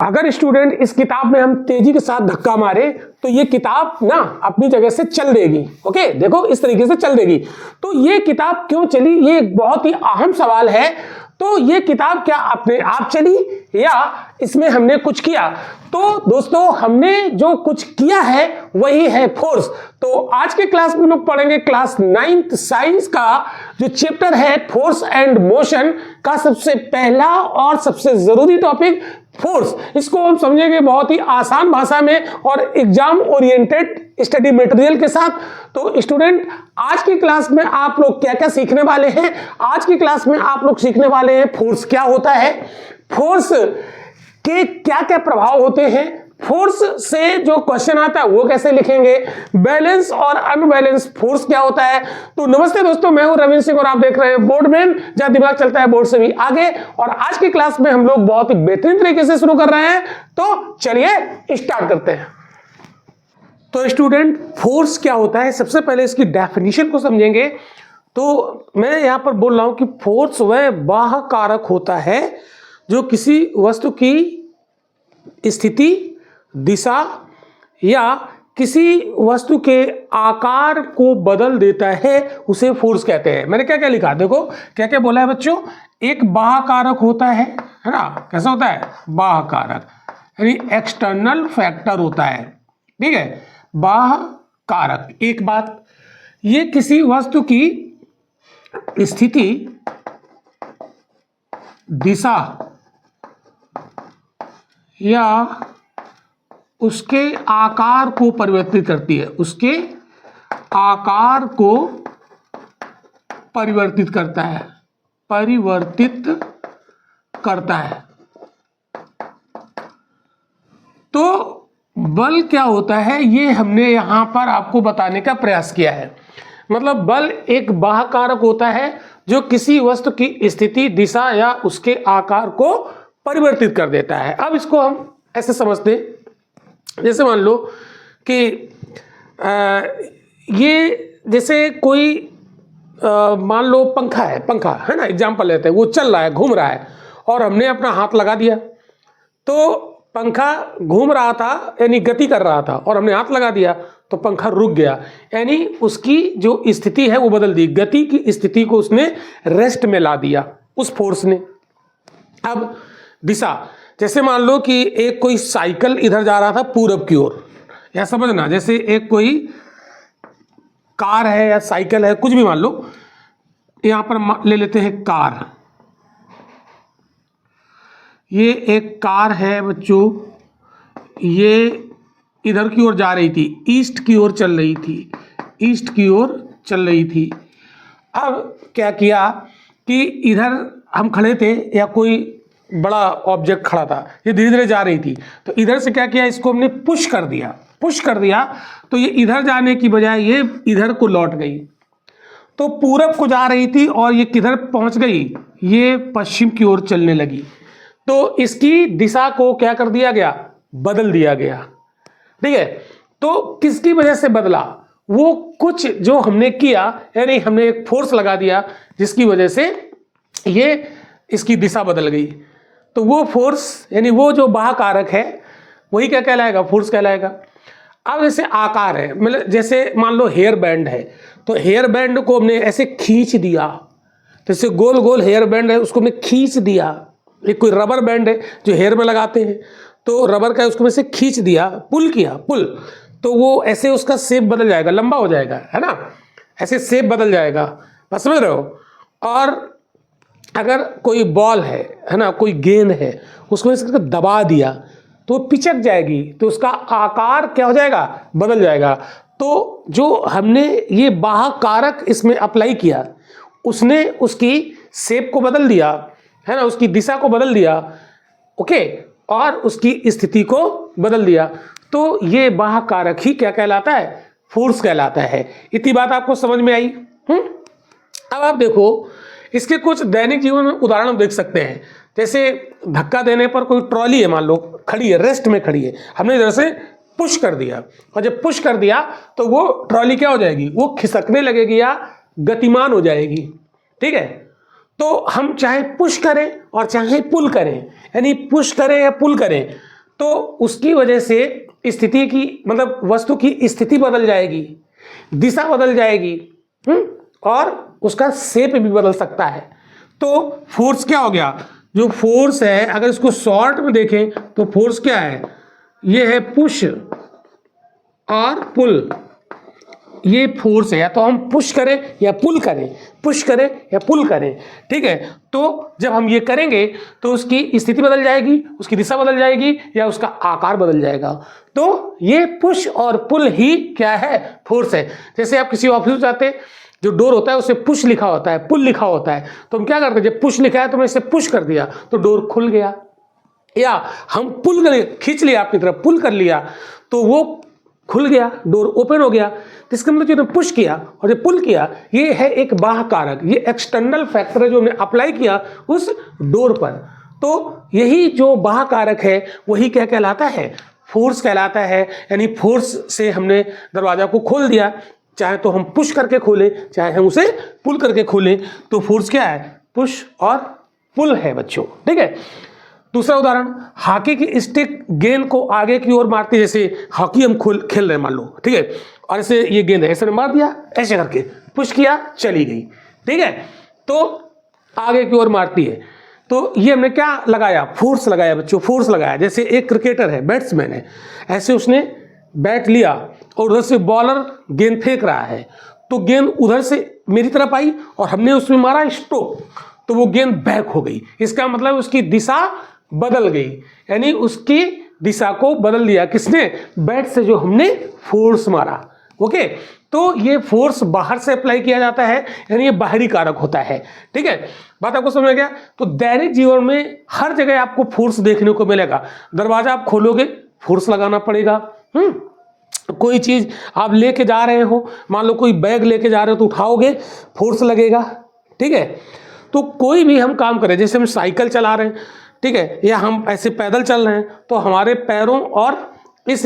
अगर स्टूडेंट इस किताब में हम तेजी के साथ धक्का मारे तो ये किताब ना अपनी जगह से चल देगी। ओके, देखो इस तरीके से चल देगी। तो ये किताब क्यों चली, ये एक बहुत ही अहम सवाल है। तो ये किताब क्या अपने आप चली या इसमें हमने कुछ किया? तो दोस्तों हमने जो कुछ किया है वही है फोर्स। तो आज के क्लास में लोग पढ़ेंगे क्लास 9th साइंस का जो चैप्टर है फोर्स एंड मोशन का सबसे पहला और सबसे जरूरी टॉपिक फोर्स। इसको हम समझेंगे बहुत ही आसान भाषा में और एग्जाम ओरिएंटेड स्टडी मटेरियल के साथ। तो स्टूडेंट आज की क्लास में आप लोग क्या क्या सीखने वाले हैं? आज की क्लास में आप लोग सीखने वाले हैं फोर्स क्या होता है, फोर्स के क्या क्या प्रभाव होते हैं, फोर्स से जो क्वेश्चन आता है वो कैसे लिखेंगे, बैलेंस और अनबैलेंस फोर्स क्या होता है। तो नमस्ते दोस्तों, मैं हूं रविंद्र सिंह और आप देख रहे हैं बोर्डमैन, जहां दिमाग चलता है बोर्ड से भी आगे। और आज की क्लास में हम लोग बहुत ही बेहतरीन तरीके से शुरू कर रहे हैं। तो चलिए स्टार्ट करते हैं। तो स्टूडेंट फोर्स क्या होता है, सबसे पहले इसकी डेफिनेशन को समझेंगे। तो मैं यहां पर बोल रहा हूं कि फोर्स वह बाह्य कारक होता है जो किसी वस्तु की स्थिति, दिशा या किसी वस्तु के आकार को बदल देता है, उसे फोर्स कहते हैं। मैंने क्या क्या लिखा, देखो क्या क्या बोला है बच्चों। एक बाह्य कारक होता है ना, कैसा होता है? बाह्य कारक यानी एक्सटर्नल फैक्टर होता है, ठीक है, बाह्य कारक। एक बात, ये किसी वस्तु की स्थिति, दिशा या उसके आकार को परिवर्तित करती है, उसके आकार को परिवर्तित करता है, परिवर्तित करता है। तो बल क्या होता है ये हमने यहां पर आपको बताने का प्रयास किया है। मतलब बल एक बाह्य कारक होता है जो किसी वस्तु की स्थिति, दिशा या उसके आकार को परिवर्तित कर देता है। अब इसको हम ऐसे समझते हैं, जैसे मान लो कि ये जैसे कोई मान लो पंखा है ना, एग्जाम्पल लेते हैं, वो चल रहा है, घूम रहा है और हमने अपना हाथ लगा दिया। तो पंखा घूम रहा था यानी गति कर रहा था और हमने हाथ लगा दिया तो पंखा रुक गया, यानी उसकी जो स्थिति है वो बदल दी, गति की स्थिति को उसने रेस्ट में ला दिया उस फोर्स ने। अब दिशा, जैसे मान लो कि एक कोई साइकिल इधर जा रहा था पूरब की ओर, या समझना जैसे एक कोई कार है या साइकिल है, कुछ भी मान लो, यहां पर ले लेते हैं कार। ये एक कार है बच्चों, ये इधर की ओर जा रही थी, ईस्ट की ओर चल रही थी, ईस्ट की ओर चल रही थी। अब क्या किया कि इधर हम खड़े थे या कोई बड़ा ऑब्जेक्ट खड़ा था, ये धीरे धीरे जा रही थी, तो इधर से क्या किया, इसको हमने पुश कर दिया तो ये इधर जाने की बजाय ये इधर को लौट गई। तो पूरब को जा रही थी और ये किधर पहुंच गई, ये पश्चिम की ओर चलने लगी। तो इसकी दिशा को क्या कर दिया गया, बदल दिया गया, ठीक है। तो किसकी वजह से बदला, वो कुछ जो हमने किया, यानी हमने एक फोर्स लगा दिया जिसकी वजह से ये इसकी दिशा बदल गई। तो वो फोर्स यानी वो जो बाह्य कारक है वही क्या कहलाएगा, फोर्स कहलाएगा। अब जैसे आकार है, मतलब जैसे मान लो हेयर बैंड है, तो हेयर बैंड को हमने ऐसे खींच दिया, जैसे गोल गोल हेयर बैंड है उसको हमने खींच दिया। एक कोई रबर बैंड है जो हेयर में लगाते हैं, तो रबर का उसको में से खींच दिया, पुल किया, पुल, तो वो ऐसे उसका शेप बदल जाएगा, लंबा हो जाएगा, है ना, ऐसे शेप बदल जाएगा, बस समझ रहे हो। और अगर कोई बॉल है ना, कोई गेंद है, उसको इसको दबा दिया तो पिचक जाएगी, तो उसका आकार क्या हो जाएगा, बदल जाएगा। तो जो हमने ये बाह्य कारक इसमें अप्लाई किया, उसने उसकी शेप को बदल दिया, है ना, उसकी दिशा को बदल दिया, ओके, और उसकी स्थिति को बदल दिया। तो ये बाह्य कारक ही क्या कहलाता है, फोर्स कहलाता है। इतनी बात आपको समझ में आई? अब आप देखो इसके कुछ दैनिक जीवन में उदाहरण हम देख सकते हैं। जैसे धक्का देने पर कोई ट्रॉली है, मान लो खड़ी है, रेस्ट में खड़ी है, हमने इधर से पुश कर दिया, और जब पुश कर दिया तो वो ट्रॉली क्या हो जाएगी, वो खिसकने लगेगी या गतिमान हो जाएगी, ठीक है। तो हम चाहे पुश करें और चाहे पुल करें, यानी पुश करें या पुल करें, तो उसकी वजह से स्थिति की मतलब वस्तु की स्थिति बदल जाएगी, दिशा बदल जाएगी और उसका शेप भी बदल सकता है। तो फोर्स क्या हो गया, जो फोर्स है अगर इसको शॉर्ट में देखें तो फोर्स क्या है, ये है पुश और पुल। ये फोर्स है, या तो हम पुश करें या पुल करें, पुश करें या पुल करें, ठीक है। तो जब हम ये करेंगे तो उसकी स्थिति बदल जाएगी, उसकी दिशा बदल जाएगी या उसका आकार बदल जाएगा। तो ये पुश और पुल ही क्या है, फोर्स है। जैसे आप किसी ऑफिस में जाते हैं, जो डोर होता है उसे पुश लिखा होता है, पुल लिखा होता है, तो हम क्या करते हैं, जब पुश लिखा है तो मैं इसे पुश कर दिया तो डोर खुल गया, या हम पुल कर खींच लिया अपनी तरफ, पुल कर लिया तो वो खुल गया, डोर ओपन हो गया। तो इसका मतलब जो पुश किया और जो पुल किया, ये है एक बाह्य कारक, ये एक्सटर्नल फैक्टर है जो हमने अप्लाई किया उस डोर पर। तो यही जो बाह्य कारक है वही क्या कहलाता है, फोर्स कहलाता है। यानी फोर्स से हमने दरवाजा को खोल दिया, चाहे तो हम पुश करके खोलें चाहे हम उसे पुल करके खोलें, तो फोर्स क्या है, पुश और पुल है बच्चों, ठीक है। दूसरा उदाहरण, हॉकी की स्टिक गेंद को आगे की ओर मारती है। जैसे हॉकी हम खेल रहे हैं मान लो, ठीक है, और ऐसे ये गेंद है, ऐसे मार दिया, ऐसे करके पुश किया, चली गई, ठीक है, तो आगे की ओर मारती है। तो ये हमने क्या लगाया, फोर्स लगाया बच्चों, फोर्स लगाया। जैसे एक क्रिकेटर है, बैट्समैन है, ऐसे उसने बैट लिया और उधर से बॉलर गेंद फेंक रहा है, तो गेंद उधर से मेरी तरफ आई और हमने उसमें मारा स्ट्रोक, तो वो गेंद बैक हो गई। इसका मतलब उसकी दिशा बदल गई, यानी उसकी दिशा को बदल दिया किसने, बैट से जो हमने फोर्स मारा। ओके, तो ये फोर्स बाहर से अप्लाई किया जाता है, यानी ये बाहरी कारक होता है, ठीक है। बात आपको समझ गया। तो दैनिक जीवन में हर जगह आपको फोर्स देखने को मिलेगा। दरवाजा आप खोलोगे, फोर्स लगाना पड़ेगा। कोई चीज आप लेके जा रहे हो, मान लो कोई बैग लेके जा रहे हो तो उठाओगे, फोर्स लगेगा, ठीक है। तो कोई भी हम काम करें, जैसे हम साइकिल चला रहे हैं, ठीक है, या हम ऐसे पैदल चल रहे हैं, तो हमारे पैरों और इस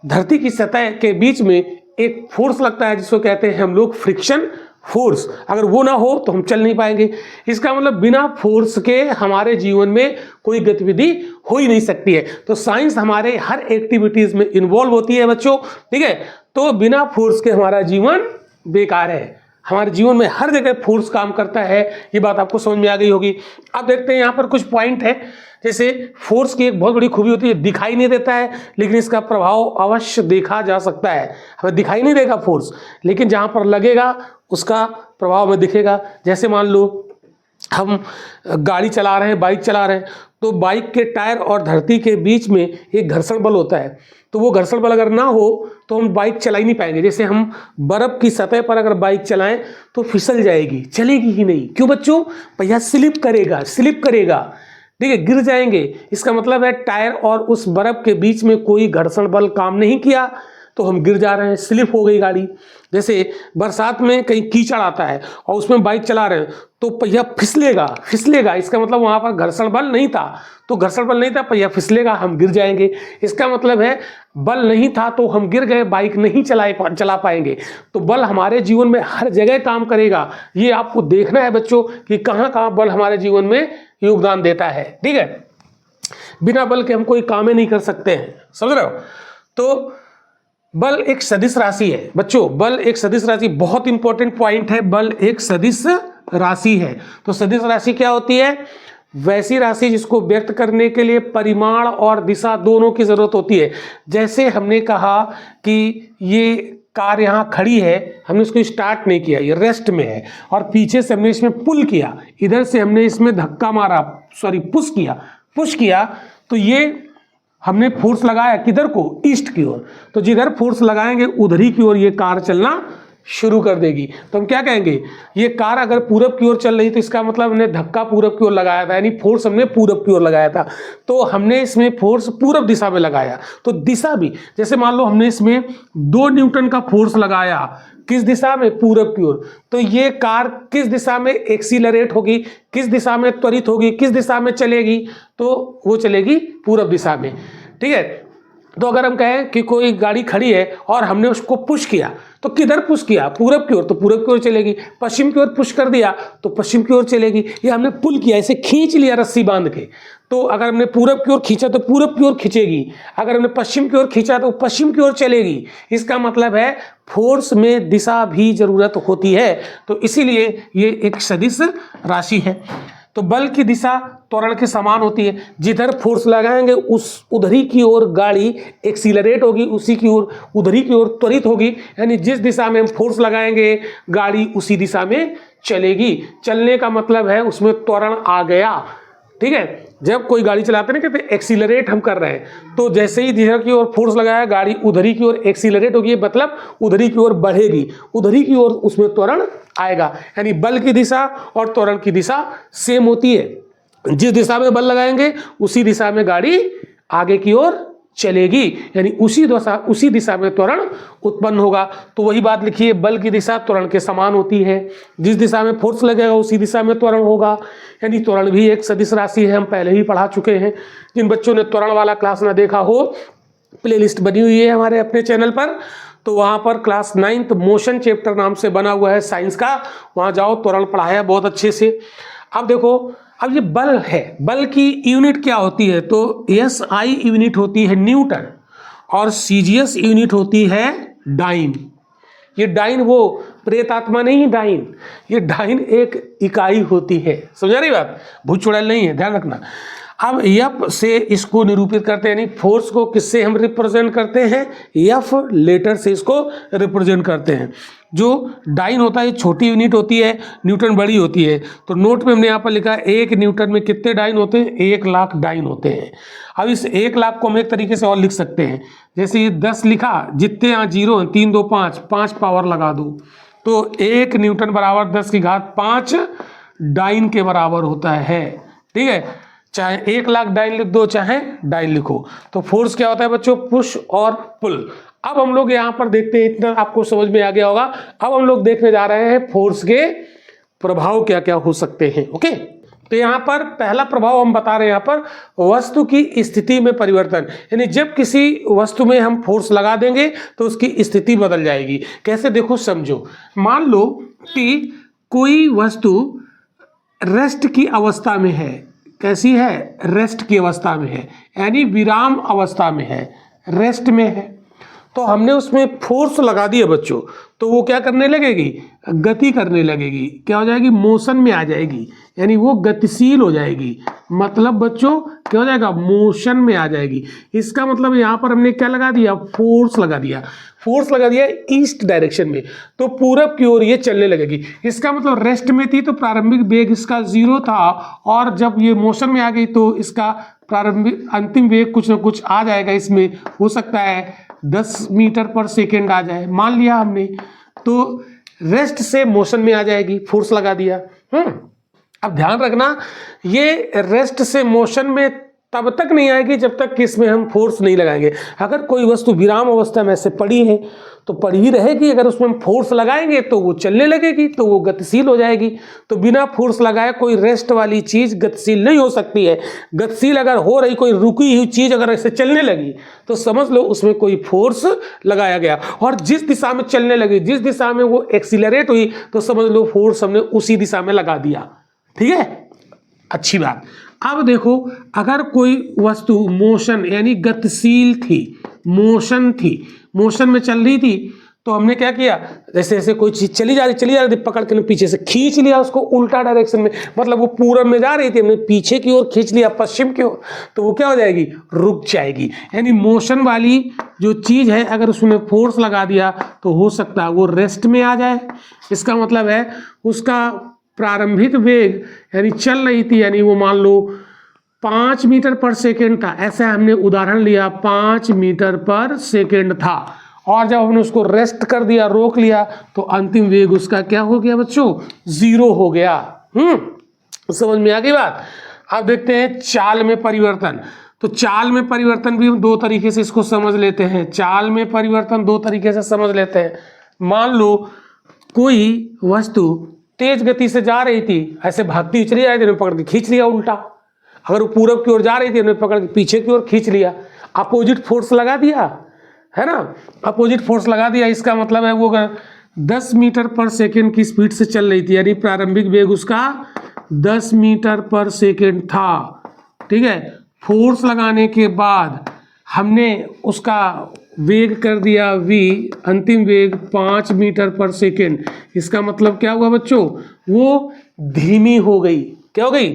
धरती की सतह के बीच में एक फोर्स लगता है जिसको कहते हैं हम लोग फ्रिक्शन फोर्स। अगर वो ना हो तो हम चल नहीं पाएंगे। इसका मतलब बिना फोर्स के हमारे जीवन में कोई गतिविधि हो ही नहीं सकती है। तो साइंस हमारे हर एक्टिविटीज में इन्वॉल्व होती है बच्चों, ठीक है। तो बिना फोर्स के हमारा जीवन बेकार है। हमारे जीवन में हर जगह फोर्स काम करता है, ये बात आपको समझ में आ गई होगी। अब देखते हैं यहाँ पर कुछ पॉइंट है। जैसे फोर्स की एक बहुत बड़ी खूबी होती है, दिखाई नहीं देता है लेकिन इसका प्रभाव अवश्य देखा जा सकता है। हमें दिखाई नहीं देगा फोर्स, लेकिन जहाँ पर लगेगा उसका प्रभाव हमें दिखेगा। जैसे मान लो हम गाड़ी चला रहे हैं, बाइक चला रहे हैं, तो बाइक के टायर और धरती के बीच में एक घर्षण बल होता है। तो वो घर्षण बल अगर ना हो तो हम बाइक चला ही नहीं पाएंगे। जैसे हम बर्फ़ की सतह पर अगर बाइक चलाएं तो फिसल जाएगी, चलेगी ही नहीं। क्यों बच्चों, पहिया स्लिप करेगा, ठीक है, गिर जाएंगे। इसका मतलब है टायर और उस बर्फ़ के बीच में कोई घर्षण बल काम नहीं किया तो हम गिर जा रहे हैं, स्लिप हो गई गाड़ी। जैसे बरसात में कहीं कीचड़ आता है और उसमें बाइक चला रहे हैं तो पहिया फिसलेगा, इसका मतलब वहाँ पर घर्षण बल नहीं था, तो घर्षण बल नहीं था, पहिया फिसलेगा, हम गिर जाएंगे। इसका मतलब है बल नहीं था तो हम गिर गए, बाइक नहीं चला पाएंगे। तो बल हमारे जीवन में हर जगह काम करेगा। ये आपको देखना है बच्चों कि कहाँ कहाँ बल हमारे जीवन में योगदान देता है, ठीक है। बिना बल के हम कोई काम ही नहीं कर सकते हैं, समझ रहे हो। तो बल एक सदिश राशि है बच्चों, बल एक सदिश राशि, बहुत इंपॉर्टेंट पॉइंट है। बल एक सदिश राशि है। तो सदिश राशि क्या होती है, वैसी राशि जिसको व्यक्त करने के लिए परिमाण और दिशा दोनों की जरूरत होती है। जैसे हमने कहा कि ये कार यहाँ खड़ी है, हमने इसको स्टार्ट नहीं किया, ये रेस्ट में है, और पीछे से हमने इसमें पुल किया, इधर से हमने इसमें धक्का मारा, पुश किया, तो ये हमने फोर्स लगाया किधर को, ईस्ट की ओर। तो जिधर फोर्स लगाएंगे उधर ही की ओर ये कार चलना शुरू कर देगी। तो हम क्या कहेंगे, ये कार अगर पूरब की ओर चल रही तो इसका मतलब हमने धक्का पूरब की ओर लगाया था, यानी फोर्स हमने पूरब की ओर लगाया था। तो हमने इसमें फोर्स पूरब दिशा में लगाया, तो दिशा भी, जैसे मान लो हमने इसमें 2 न्यूटन का फोर्स लगाया, किस दिशा में, पूरब की ओर, तो ये कार किस दिशा में एक्सीलरेट होगी, किस दिशा में त्वरित होगी, किस दिशा में चलेगी, तो वो चलेगी पूरब दिशा में, ठीक है। तो अगर हम कहें कि कोई गाड़ी खड़ी है और हमने उसको पुश किया, तो किधर पुश किया, पूरब की ओर, तो पूरब की ओर चलेगी। पश्चिम की ओर पुश कर दिया तो पश्चिम की ओर चलेगी। ये हमने पुल किया, इसे खींच लिया रस्सी बांध के, तो अगर हमने पूरब की ओर खींचा तो पूरब की ओर खींचेगी, अगर हमने पश्चिम की ओर खींचा तो पश्चिम की ओर चलेगी। इसका मतलब है फोर्स में दिशा भी जरूरत होती है, तो इसीलिए ये एक सदिश राशि है। तो बल की दिशा त्वरण के समान होती है, जिधर फोर्स लगाएंगे उस उधरी की ओर गाड़ी एक्सीलरेट होगी, उसी की ओर उधरी की ओर त्वरित होगी। यानी जिस दिशा में हम फोर्स लगाएंगे गाड़ी उसी दिशा में चलेगी। चलने का मतलब है उसमें त्वरण आ गया, ठीक है। जब कोई गाड़ी चलाते हैं ना, कहते एक्सीलरेट हम कर रहे हैं, तो जैसे ही दिशा की ओर फोर्स लगाया गाड़ी उधरी की ओर एक्सीलरेट होगी, मतलब उधरी की ओर बढ़ेगी, उधरी की ओर उसमें त्वरण आएगा। यानी बल की दिशा और त्वरण की दिशा सेम होती है, जिस दिशा में बल लगाएंगे उसी दिशा में गाड़ी आगे की ओर चलेगी, यानी उसी दिशा में त्वरण उत्पन्न होगा। तो वही बात लिखिए, बल की दिशा त्वरण के समान होती है, जिस दिशा में फोर्स लगेगा उसी दिशा में त्वरण होगा। यानी त्वरण भी एक सदिश राशि है, हम पहले ही पढ़ा चुके हैं। जिन बच्चों ने त्वरण वाला क्लास ना देखा हो, प्लेलिस्ट बनी हुई है हमारे अपने चैनल पर, तो वहाँ पर क्लास 9th मोशन चैप्टर नाम से बना हुआ है साइंस का, वहाँ जाओ, त्वरण पढ़ाया बहुत अच्छे से। अब देखो, अब ये बल है, बल की यूनिट क्या होती है, तो SI यूनिट होती है न्यूटन और CGS यूनिट होती है डाइन। ये डाइन वो प्रेत आत्मा नहीं है, डाइन, ये डाइन एक इकाई होती है, समझा रही बात, भूत चुड़ैल नहीं है, ध्यान रखना। अब F से इसको निरूपित करते हैं, यानी फोर्स को किससे हम रिप्रेजेंट करते हैं, F लेटर से इसको रिप्रेजेंट करते हैं। जो डाइन होता है छोटी यूनिट होती है, न्यूटन बड़ी होती है। तो नोट में हमने यहाँ पर लिखा है 1 न्यूटन में कितने डाइन होते हैं, 1 लाख डाइन होते हैं। अब इस 1 लाख को हम एक तरीके से और लिख सकते हैं, जैसे ये 10 लिखा, जितने यहाँ जीरो हैं 3 2 5, 5 पावर लगा दो, तो 1 न्यूटन बराबर 10 की घात 5 डाइन के बराबर होता है, ठीक है। चाहे 1 लाख डाइन लिख दो, चाहे डाइन लिखो। तो फोर्स क्या होता है बच्चों, पुश और पुल। अब हम लोग यहाँ पर देखते हैं, इतना आपको समझ में आ गया होगा। अब हम लोग देखने जा रहे हैं फोर्स के प्रभाव क्या क्या हो सकते हैं, ओके। तो यहाँ पर पहला प्रभाव हम बता रहे हैं, यहाँ पर वस्तु की स्थिति में परिवर्तन, यानी जब किसी वस्तु में हम फोर्स लगा देंगे तो उसकी स्थिति बदल जाएगी। कैसे, देखो समझो। मान लो कि कोई वस्तु रेस्ट की अवस्था में है, कैसी है, रेस्ट की अवस्था में है, यानी विराम अवस्था में है, रेस्ट में है। तो हमने उसमें फोर्स लगा दिया बच्चों, तो वो क्या करने लगेगी, गति करने लगेगी, क्या हो जाएगी, मोशन में आ जाएगी, यानी वो गतिशील हो जाएगी। मतलब बच्चों क्या हो जाएगा, मोशन में आ जाएगी। इसका मतलब यहाँ पर हमने क्या लगा दिया, फोर्स लगा दिया, फोर्स लगा दिया ईस्ट डायरेक्शन में, तो पूरब की ओर ये चलने लगेगी। इसका मतलब रेस्ट में थी तो प्रारंभिक वेग इसका 0 था, और जब ये मोशन में आ गई तो इसका प्रारंभिक अंतिम वेग कुछ ना कुछ आ जाएगा, इसमें हो सकता है 10 मीटर पर सेकेंड आ जाए, मान लिया हमने। तो रेस्ट से मोशन में आ जाएगी, फोर्स लगा दिया। अब ध्यान रखना, ये रेस्ट से मोशन में तब तक नहीं आएगी जब तक कि इसमें हम फोर्स नहीं लगाएंगे। अगर कोई वस्तु विराम अवस्था में ऐसे पड़ी है तो पड़ी ही रहेगी, अगर उसमें हम फोर्स लगाएंगे तो वो चलने लगेगी, तो वो गतिशील हो जाएगी। तो बिना फोर्स लगाए कोई रेस्ट वाली चीज गतिशील नहीं हो सकती है। गतिशील अगर हो रही कोई रुकी हुई चीज अगर ऐसे चलने लगी तो समझ लो उसमें कोई फोर्स लगाया गया, और जिस दिशा में चलने लगी, जिस दिशा में वो एक्सीलरेट हुई, तो समझ लो फोर्स हमने उसी दिशा में लगा दिया, ठीक है, अच्छी बात। अब देखो, अगर कोई वस्तु मोशन यानी गतिशील थी, मोशन थी, मोशन में चल रही थी, तो हमने क्या किया, जैसे जैसे कोई चीज चली जा रही पकड़ के पीछे से खींच लिया उसको उल्टा डायरेक्शन में, मतलब वो पूरब में जा रही थी, हमने पीछे की ओर खींच लिया, पश्चिम की ओर, तो वो क्या हो जाएगी, रुक जाएगी। यानी मोशन वाली जो चीज है अगर उसमें फोर्स लगा दिया तो हो सकता है वो रेस्ट में आ जाए। इसका मतलब है उसका प्रारंभिक वेग यानी चल रही थी, यानी वो मान लो 5 मीटर पर सेकेंड था, ऐसे हमने उदाहरण लिया, 5 मीटर पर सेकेंड था, और जब हमने उसको रेस्ट कर दिया, रोक लिया, तो अंतिम वेग उसका क्या हो गया बच्चों, 0 हो गया। समझ में आ गई बात। अब देखते हैं चाल में परिवर्तन। तो चाल में परिवर्तन भी हम 2 तरीके से इसको समझ लेते हैं। चाल में परिवर्तन 2 तरीके से समझ लेते हैं। मान लो कोई वस्तु तेज गति से जा रही थी, ऐसे भागती चली जा रही थी, पकड़ के खींच लिया उल्टा। अगर वो पूरब की ओर जा रही थी, हमने पकड़ के पीछे की ओर खींच लिया, अपोजिट फोर्स लगा दिया, है ना, अपोजिट फोर्स लगा दिया, इसका मतलब है वो 10 मीटर पर सेकेंड की स्पीड से चल रही थी, यानी प्रारंभिक वेग उसका 10 मीटर पर सेकेंड था। ठीक है, फोर्स लगाने के बाद हमने उसका वेग कर दिया v, अंतिम वेग 5 मीटर पर सेकेंड। इसका मतलब क्या हुआ बच्चों, वो धीमी हो गई। क्या हो गई,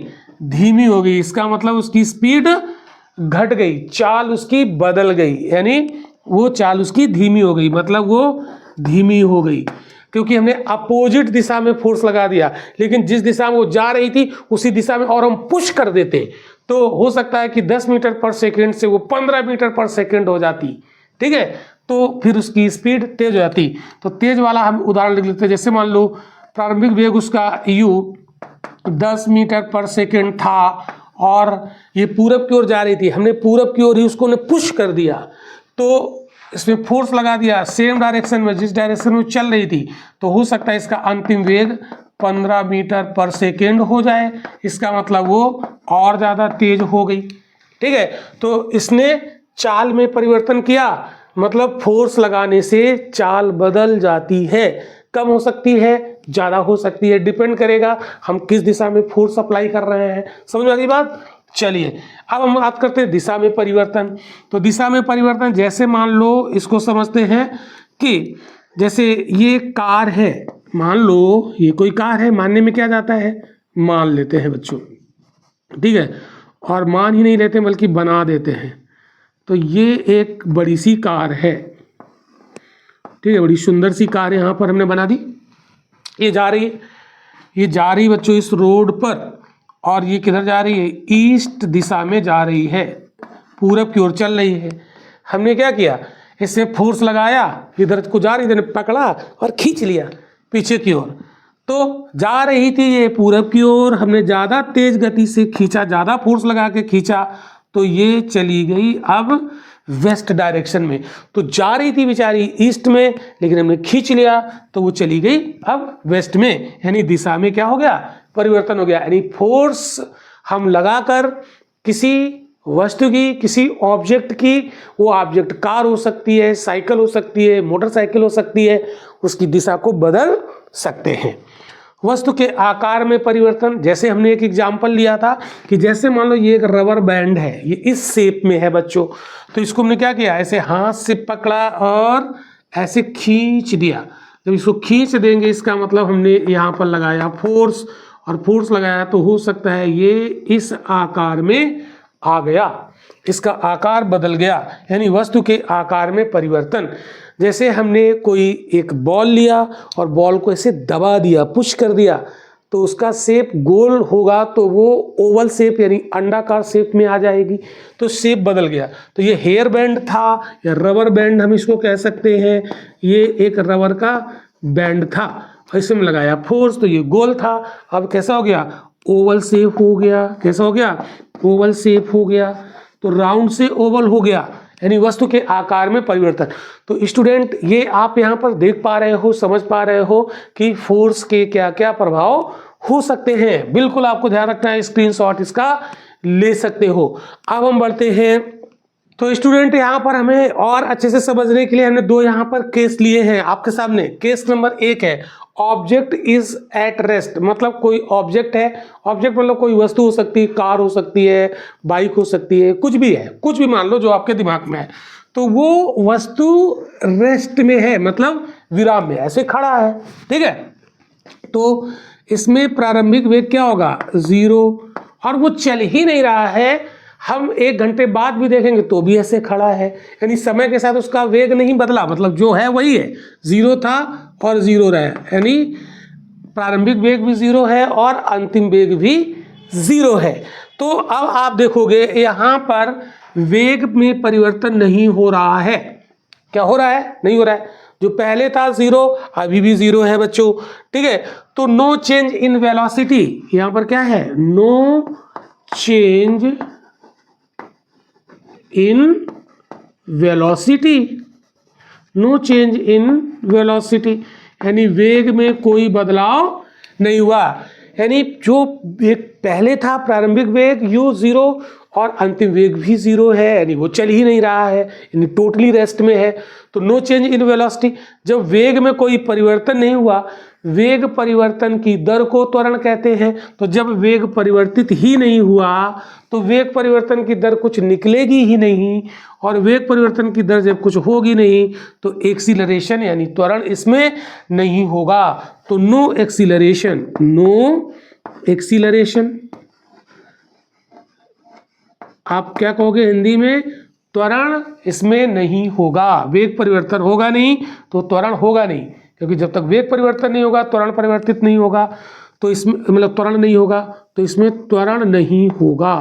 धीमी हो गई। इसका मतलब उसकी स्पीड घट गई, चाल उसकी बदल गई, यानी वो चाल उसकी धीमी हो गई, मतलब वो धीमी हो गई क्योंकि हमने अपोजिट दिशा में फोर्स लगा दिया। लेकिन जिस दिशा में वो जा रही थी उसी दिशा में और हम पुश कर देते तो हो सकता है कि 10 मीटर पर सेकेंड से वो 15 मीटर पर सेकेंड हो जाती। ठीक है, तो फिर उसकी स्पीड तेज हो जाती। तो तेज वाला हम उदाहरण लिख लेते हैं, जैसे मान लो प्रारंभिक वेग उसका u 10 मीटर पर सेकेंड था और ये पूरब की ओर जा रही थी, हमने पूरब की ओर ही उसको पुश कर दिया, तो इसमें फोर्स लगा दिया सेम डायरेक्शन में जिस डायरेक्शन में चल रही थी, तो हो सकता है इसका अंतिम वेग 15 मीटर पर सेकेंड हो जाए। इसका मतलब वो और ज़्यादा तेज हो गई। ठीक है, तो इसने चाल में परिवर्तन किया, मतलब फोर्स लगाने से चाल बदल जाती है, कम हो सकती है, ज़्यादा हो सकती है, डिपेंड करेगा हम किस दिशा में फोर्स अप्लाई कर रहे हैं। समझ में आ गई बात। चलिए अब हम बात करते हैं दिशा में परिवर्तन। तो दिशा में परिवर्तन जैसे मान लो इसको समझते हैं कि जैसे ये कार है, मान लो ये कोई कार है, मानने में क्या जाता है, मान लेते हैं बच्चों। ठीक है, और मान ही नहीं लेते बल्कि बना देते हैं। तो ये एक बड़ी सी कार है, ठीक है, बड़ी सुंदर सी कार है, यहाँ पर हमने बना दी। ये जा रही है, ये जा रही बच्चों इस रोड पर, और ये किधर जा रही है, ईस्ट दिशा में जा रही है, पूरब की ओर चल रही है। हमने क्या किया, इससे फोर्स लगाया, इधर को जा रही थी, पकड़ा और खींच लिया पीछे की ओर। तो जा रही थी ये पूरब की ओर, हमने ज़्यादा तेज गति से खींचा, ज़्यादा फोर्स लगा के खींचा, तो ये चली गई अब वेस्ट डायरेक्शन में। तो जा रही थी बेचारी ईस्ट में, लेकिन हमने खींच लिया तो वो चली गई अब वेस्ट में, यानी दिशा में क्या हो गया, परिवर्तन हो गया। यानी फोर्स हम लगाकर किसी वस्तु की, किसी ऑब्जेक्ट की, वो ऑब्जेक्ट कार हो सकती है, साइकिल हो सकती है, मोटरसाइकिल हो सकती है, उसकी दिशा को बदल सकते हैं। वस्तु के आकार में परिवर्तन, जैसे हमने एक एग्जाम्पल लिया था कि जैसे मान लो ये एक रबर बैंड है, ये इस शेप में है बच्चों, तो इसको हमने क्या किया, ऐसे हाथ से पकड़ा और ऐसे खींच दिया। जब इसको खींच देंगे इसका मतलब हमने यहाँ पर लगाया फोर्स, और फोर्स लगाया तो हो सकता है ये इस आकार में आ गया, इसका आकार बदल गया, यानी वस्तु के आकार में परिवर्तन। जैसे हमने कोई एक बॉल लिया और बॉल को ऐसे दबा दिया, पुश कर दिया, तो उसका शेप गोल होगा, तो वो ओवल शेप यानी अंडाकार शेप में आ जाएगी, तो शेप बदल गया। तो ये हेयर बैंड था या रबर बैंड हम इसको कह सकते हैं, ये एक रबर का बैंड था, ऐसे में लगाया फोर्स तो ये गोल था, अब कैसा हो गया, ओवल शेप हो गया। कैसा हो गया, ओवल शेप हो गया। तो राउंड से ओवल हो गया, यानी वस्तु के आकार में परिवर्तन। तो स्टूडेंट ये आप यहाँ पर देख पा रहे हो, समझ पा रहे हो कि फोर्स के क्या क्या प्रभाव हो सकते हैं। बिल्कुल आपको ध्यान रखना है, स्क्रीनशॉट इसका ले सकते हो। अब हम बढ़ते हैं। तो स्टूडेंट यहाँ पर हमें और अच्छे से समझने के लिए हमने दो यहाँ पर केस लिए हैं आपके सामने। केस नंबर 1 है ऑब्जेक्ट इज एट रेस्ट, मतलब कोई ऑब्जेक्ट है, ऑब्जेक्ट मतलब कोई वस्तु हो सकती है, कार हो सकती है, बाइक हो सकती है, कुछ भी है, कुछ भी मान लो जो आपके दिमाग में है। तो वो वस्तु रेस्ट में है, मतलब विराम में ऐसे खड़ा है। ठीक है, तो इसमें प्रारंभिक वेग क्या होगा, 0, और वो चल ही नहीं रहा है। हम 1 घंटे बाद भी देखेंगे तो भी ऐसे खड़ा है, यानी समय के साथ उसका वेग नहीं बदला, मतलब जो है वही है, 0 था और 0 रहा, यानी प्रारंभिक वेग भी 0 है और अंतिम वेग भी 0 है। तो अब आप देखोगे यहाँ पर वेग में परिवर्तन नहीं हो रहा है। क्या हो रहा है, नहीं हो रहा है। जो पहले था 0 अभी भी 0 है बच्चों। ठीक है, तो नो चेंज इन वेलोसिटी, यहाँ पर क्या है, no change in velocity, no change in velocity, यानी वेग में कोई बदलाव नहीं हुआ। यानी जो वेग पहले था प्रारंभिक वेग u0 और अंतिम वेग भी 0 है, यानी वो चल ही नहीं रहा है, यानी टोटली रेस्ट में है। तो नो चेंज इन वेलोसिटी, जब वेग में कोई परिवर्तन नहीं हुआ, वेग परिवर्तन की दर को त्वरण कहते हैं। तो जब वेग परिवर्तित ही नहीं हुआ तो वेग परिवर्तन की दर कुछ निकलेगी ही नहीं, और वेग परिवर्तन की दर जब कुछ होगी नहीं तो एक्सीलरेशन यानी त्वरण इसमें नहीं होगा। तो नो एक्सीलरेशन, नो एक्सीलरेशन, आप क्या कहोगे हिंदी में, त्वरण इसमें नहीं होगा। वेग परिवर्तन होगा नहीं तो त्वरण होगा नहीं, क्योंकि जब तक वेग परिवर्तन नहीं होगा त्वरण परिवर्तित नहीं होगा, तो इसमें मतलब त्वरण नहीं होगा, तो इसमें त्वरण नहीं होगा,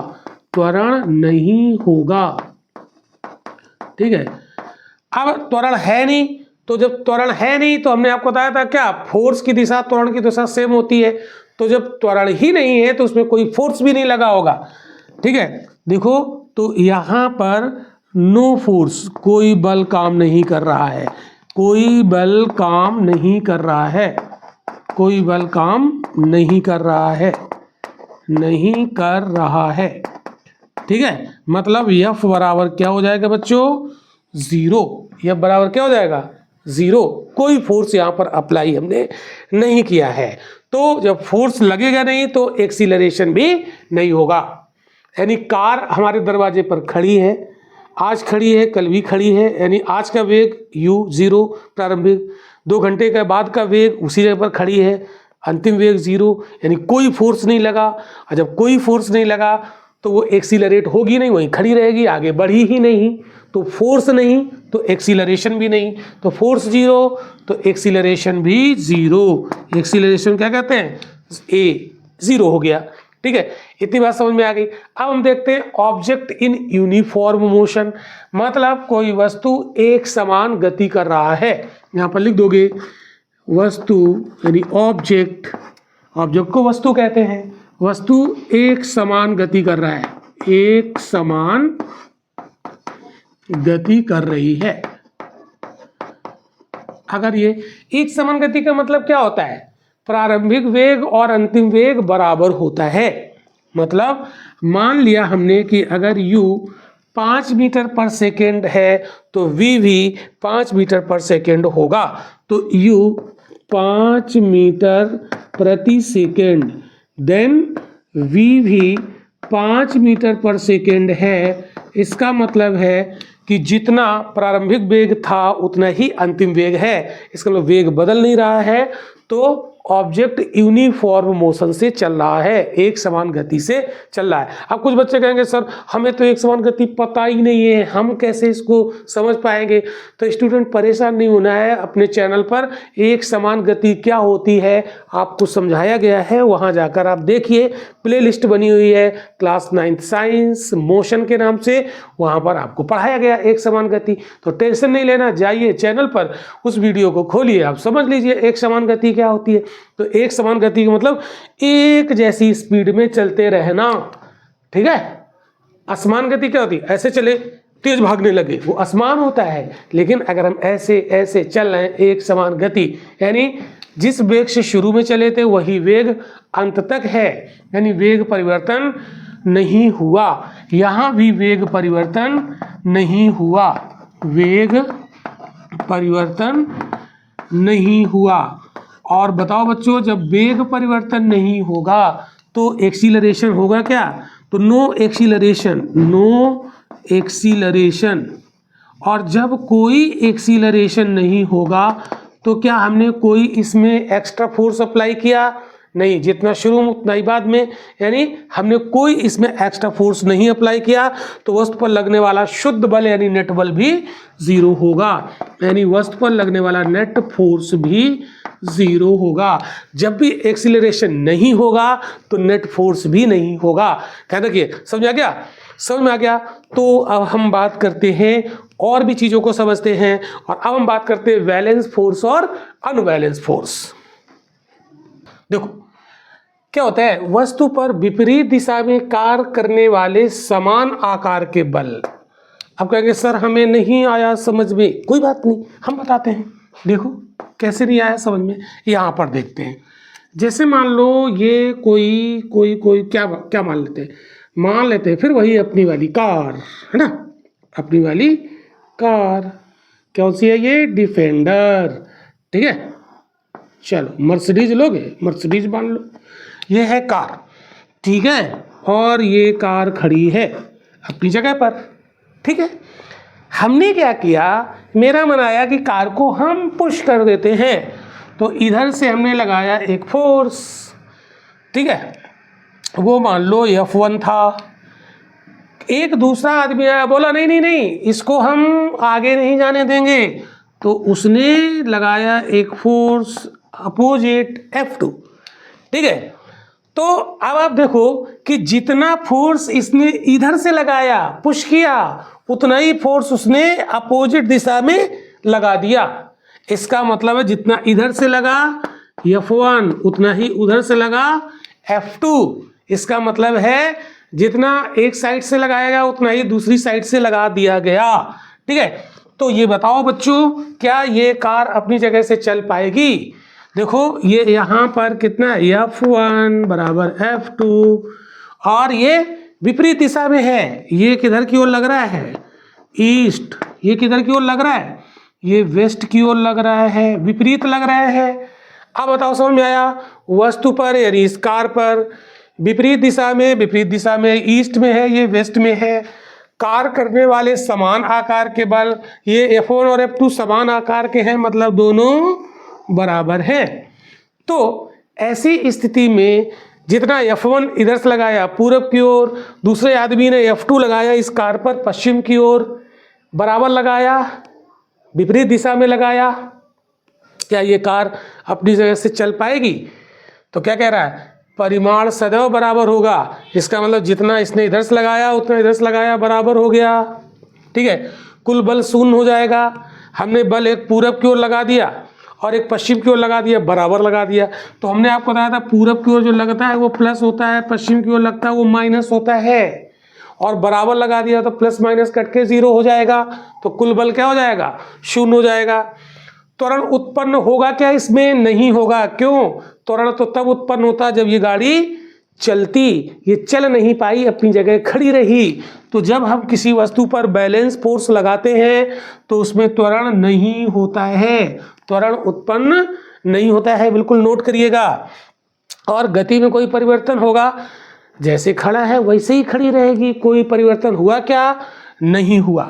त्वरण नहीं होगा। ठीक है, अब त्वरण है नहीं, तो जब त्वरण है नहीं तो हमने आपको बताया था क्या, फोर्स की दिशा त्वरण की दिशा सेम होती है। तो जब त्वरण ही नहीं है तो उसमें कोई फोर्स भी नहीं लगा होगा। ठीक है, देखो तो यहां पर नो फोर्स, कोई बल काम नहीं कर रहा है, कोई बल काम नहीं कर रहा है, कोई बल काम नहीं कर रहा है, नहीं कर रहा है। ठीक है, मतलब F बराबर क्या हो जाएगा बच्चों, 0। F बराबर क्या हो जाएगा, 0। कोई फोर्स यहाँ पर अप्लाई हमने नहीं किया है। तो जब फोर्स लगेगा नहीं तो एक्सीलरेशन भी नहीं होगा। यानी कार हमारे दरवाजे पर खड़ी है, आज खड़ी है कल भी खड़ी है, यानी आज का वेग u0 प्रारंभिक, 2 घंटे के बाद का वेग उसी जगह पर खड़ी है, अंतिम वेग 0, यानी कोई फोर्स नहीं लगा। और जब कोई फोर्स नहीं लगा तो वो एक्सीलरेट होगी नहीं, वहीं खड़ी रहेगी, आगे बढ़ी ही नहीं। तो फोर्स नहीं तो एक्सीलरेशन भी नहीं, तो फोर्स 0 तो एक्सीलरेशन भी 0। एक्सीलरेशन क्या कहते हैं, ए 0 हो गया। ठीक है, इतनी बात समझ में आ गई। अब हम देखते हैं ऑब्जेक्ट इन यूनिफॉर्म मोशन, मतलब कोई वस्तु एक समान गति कर रहा है। यहाँ पर लिख दोगे वस्तु यानी ऑब्जेक्ट, ऑब्जेक्ट को वस्तु कहते हैं, वस्तु एक समान गति कर रहा है, एक समान गति कर रही है। अगर ये एक समान गति का मतलब क्या होता है, प्रारंभिक वेग और अंतिम वेग बराबर होता है। मतलब मान लिया हमने कि अगर u 5 मीटर पर सेकेंड है तो v भी 5 मीटर पर सेकेंड होगा। तो u 5 मीटर प्रति सेकेंड, देन v भी 5 मीटर पर सेकेंड है। इसका मतलब है कि जितना प्रारंभिक वेग था उतना ही अंतिम वेग है। इसका मतलब वेग बदल नहीं रहा है, तो ऑब्जेक्ट यूनिफॉर्म मोशन से चल रहा है, एक समान गति से चल रहा है। अब कुछ बच्चे कहेंगे सर हमें तो एक समान गति पता ही नहीं है, हम कैसे इसको समझ पाएंगे। तो स्टूडेंट परेशान नहीं होना है, अपने चैनल पर एक समान गति क्या होती है आपको समझाया गया है, वहां जाकर आप देखिए, प्लेलिस्ट बनी हुई है क्लास 9th साइंस मोशन के नाम से, वहां पर आपको पढ़ाया गया एक समान गति। तो टेंशन नहीं लेना, जाइए चैनल पर उस वीडियो को खोलिए, आप समझ लीजिए एक समान गति क्या होती है। तो एक समान गति का मतलब एक जैसी स्पीड में चलते रहना। ठीक है, असमान गति क्या होती है, ऐसे चले तेज भागने लगे, वो असमान होता है। लेकिन अगर हम ऐसे ऐसे चल रहे हैं, एक समान गति यानी जिस वेग से शुरू में चले थे वही वेग अंत तक है, यानी वेग परिवर्तन नहीं हुआ। यहां भी वेग परिवर्तन नहीं हुआ, वेग परिवर्तन नहीं हुआ। और बताओ बच्चों, जब वेग परिवर्तन नहीं होगा तो एक्सीलरेशन होगा क्या, तो नो एक्सीलरेशन, नो एक्सीलरेशन। और जब कोई एक्सीलरेशन नहीं होगा तो क्या हमने कोई इसमें एक्स्ट्रा फोर्स अप्लाई किया, नहीं, जितना शुरू में उतना ही बाद में, यानी हमने कोई इसमें एक्स्ट्रा फोर्स नहीं अप्लाई किया। तो वस्तु पर लगने वाला शुद्ध बल यानी नेट बल भी 0 होगा, यानी वस्तु पर लगने वाला नेट फोर्स भी 0 होगा। जब भी एक्सीलरेशन नहीं होगा तो नेट फोर्स भी नहीं होगा। क्या देखिए, समझ आ गया, समझ में आ गया। तो अब हम बात करते हैं और भी चीज़ों को समझते हैं, और अब हम बात करते हैं बैलेंस फोर्स और अनबैलेंस फोर्स। देखो क्या होता है, वस्तु पर विपरीत दिशा में कार्य करने वाले समान आकार के बल। अब कहेंगे सर हमें नहीं आया समझ में, कोई बात नहीं, हम बताते हैं। देखो कैसे नहीं आया समझ में, यहाँ पर देखते हैं। जैसे मान लो ये कोई कोई कोई क्या क्या मान लेते हैं फिर वही अपनी वाली कार है ना, अपनी वाली कार कौन सी है ये, डिफेंडर। ठीक है, चलो मर्सिडीज लोगे, मर्सिडीज मान लो, ये है कार। ठीक है, और ये कार खड़ी है अपनी जगह पर। ठीक है, हमने क्या किया, मेरा मन आया कि कार को हम पुश कर देते हैं, तो इधर से हमने लगाया एक फोर्स। ठीक है, वो मान लो F1 था। एक दूसरा आदमी आया, बोला नहीं नहीं नहीं इसको हम आगे नहीं जाने देंगे, तो उसने लगाया एक फोर्स अपोजिट F2। ठीक है, तो अब आप देखो कि जितना फोर्स इसने इधर से लगाया पुश किया, उतना ही फोर्स उसने अपोजिट दिशा में लगा दिया। इसका मतलब है जितना इधर से लगा F1 उतना ही उधर से लगा F2। इसका मतलब है जितना एक साइड से लगाया गया उतना ही दूसरी साइड से लगा दिया गया। ठीक है, तो ये बताओ बच्चों, क्या ये कार अपनी जगह से चल पाएगी? देखो ये यहाँ पर कितना है, F1 बराबर F2, और ये विपरीत दिशा में है। ये किधर की ओर लग रहा है, ईस्ट। ये किधर की ओर लग रहा है, ये वेस्ट की ओर लग रहा है, विपरीत लग रहा है। अब बताओ समझ में आया? वस्तु पर यानी इस कार पर विपरीत दिशा में ईस्ट में है, ये वेस्ट में है। कार करने वाले समान आकार के बल, ये F1 और F2 समान आकार के हैं, मतलब दोनों बराबर है। तो ऐसी स्थिति में जितना F1 इधर से लगाया पूरब की ओर, दूसरे आदमी ने F2 लगाया इस कार पर पश्चिम की ओर, बराबर लगाया, विपरीत दिशा में लगाया, क्या ये कार अपनी जगह से चल पाएगी? तो क्या कह रहा है, परिमाण सदैव बराबर होगा। इसका मतलब जितना इसने इधर से लगाया उतना इधर से लगाया, बराबर हो गया। ठीक है, कुल बल शून्य हो जाएगा। हमने बल एक पूरब की ओर लगा दिया और एक पश्चिम की ओर लगा दिया, बराबर लगा दिया। तो हमने आपको बताया था पूरब की ओर जो लगता है वो प्लस होता है, पश्चिम की ओर लगता है वो माइनस होता है, और बराबर लगा दिया तो प्लस माइनस कट के 0 हो जाएगा, तो कुल बल क्या हो जाएगा, शून्य हो जाएगा। त्वरण उत्पन्न होगा क्या इसमें? नहीं होगा। क्यों? त्वरण तो तब उत्पन्न होता जब ये गाड़ी चलती, ये चल नहीं पाई, अपनी जगह खड़ी रही। तो जब हम किसी वस्तु पर बैलेंस फोर्स लगाते हैं तो उसमें त्वरण नहीं होता है, त्वरण उत्पन्न नहीं होता है, बिल्कुल नोट करिएगा। और गति में कोई परिवर्तन होगा, जैसे खड़ा है वैसे ही खड़ी रहेगी, कोई परिवर्तन हुआ क्या? नहीं हुआ।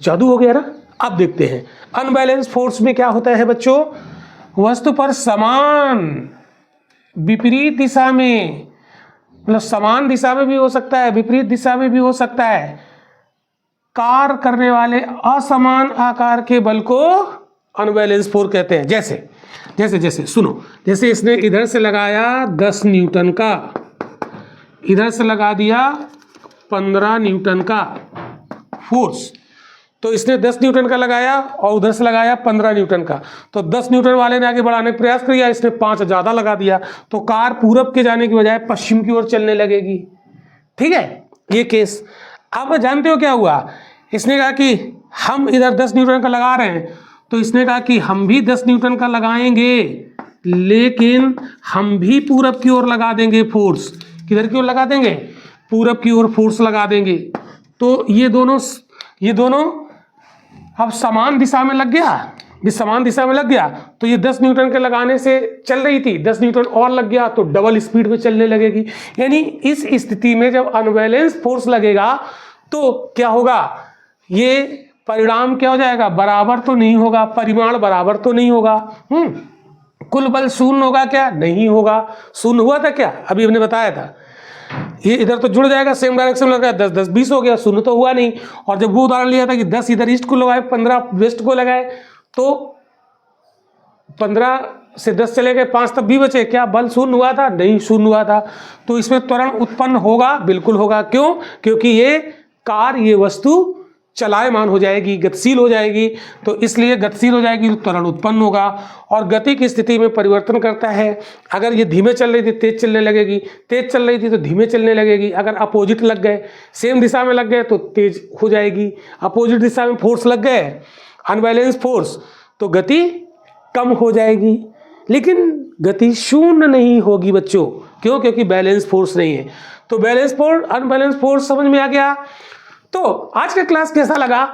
जादू हो गया ना। अब देखते हैं अनबैलेंस फोर्स में क्या होता है बच्चों। वस्तु पर समान विपरीत दिशा में, मतलब समान दिशा में भी हो सकता है, विपरीत दिशा में भी हो सकता है, कार्य करने वाले असमान आकार के बल को अनबैलेंस फोर्स कहते हैं। जैसे जैसे जैसे सुनो, जैसे इसने इधर से लगाया 10 न्यूटन का, इधर से लगा दिया 15 न्यूटन का फोर्स, तो इसने 10 न्यूटन का लगाया और उधर से लगाया 15 न्यूटन का, तो 10 न्यूटन वाले ने आगे बढ़ाने का प्रयास किया, इसने 5 ज़्यादा लगा दिया, तो कार पूरब के जाने की बजाय पश्चिम की ओर चलने लगेगी। ठीक है, ये केस। अब जानते हो क्या हुआ, इसने कहा कि हम इधर 10 न्यूटन का लगा रहे हैं, तो इसने कहा कि हम भी 10 न्यूटन का लगाएंगे, लेकिन हम भी पूरब की ओर लगा देंगे फोर्स। किधर की ओर लगा देंगे? पूरब की ओर फोर्स लगा देंगे। तो ये दोनों अब समान दिशा में लग गया। ये समान दिशा में लग गया तो ये 10 न्यूटन के लगाने से चल रही थी, 10 न्यूटन और लग गया तो डबल स्पीड में चलने लगेगी। यानी इस स्थिति में जब अनबैलेंस फोर्स लगेगा तो क्या होगा, ये परिणाम क्या हो जाएगा, बराबर तो नहीं होगा, परिमाण बराबर तो नहीं होगा। कुल बल शून्य होगा क्या? नहीं होगा। शून्य हुआ था क्या? अभी हमने बताया था, ये इधर तो जुड़ जाएगा, सेम डायरेक्शन में लग रहा है, 10 10 20 हो गया, शून्य तो हुआ नहीं। और जब वो उदाहरण लिया था कि 10 इधर ईस्ट को लगाए 15 वेस्ट को लगाए, तो 15 से 10 चले गए, 5 तब भी बचे, क्या बल शून्य हुआ था? नहीं शून्य हुआ था। तो इसमें त्वरण उत्पन्न होगा, बिल्कुल होगा। क्यों? क्योंकि ये कार, ये वस्तु चलायमान हो जाएगी, गतिशील हो जाएगी, तो इसलिए गतिशील हो जाएगी तो त्वरण उत्पन्न होगा। और गति की स्थिति में परिवर्तन करता है। अगर ये धीमे चल रही थी तेज चलने लगेगी, तेज चल रही थी तो धीमे चलने लगेगी। अगर अपोजिट लग गए, सेम दिशा में लग गए तो तेज हो जाएगी। अपोजिट दिशा में फोर्स लग गए, अनबैलेंस फोर्स, तो गति कम हो जाएगी। लेकिन गति शून्य नहीं होगी बच्चों। क्यों? क्योंकि बैलेंस फोर्स नहीं है। तो बैलेंस फोर्स, अनबैलेंस फोर्स समझ में आ गया। तो आज का क्लास कैसा लगा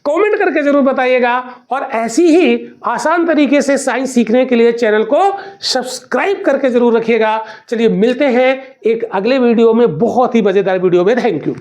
कमेंट करके जरूर बताइएगा, और ऐसी ही आसान तरीके से साइंस सीखने के लिए चैनल को सब्सक्राइब करके जरूर रखिएगा। चलिए मिलते हैं एक अगले वीडियो में, बहुत ही मजेदार वीडियो में। Thank you.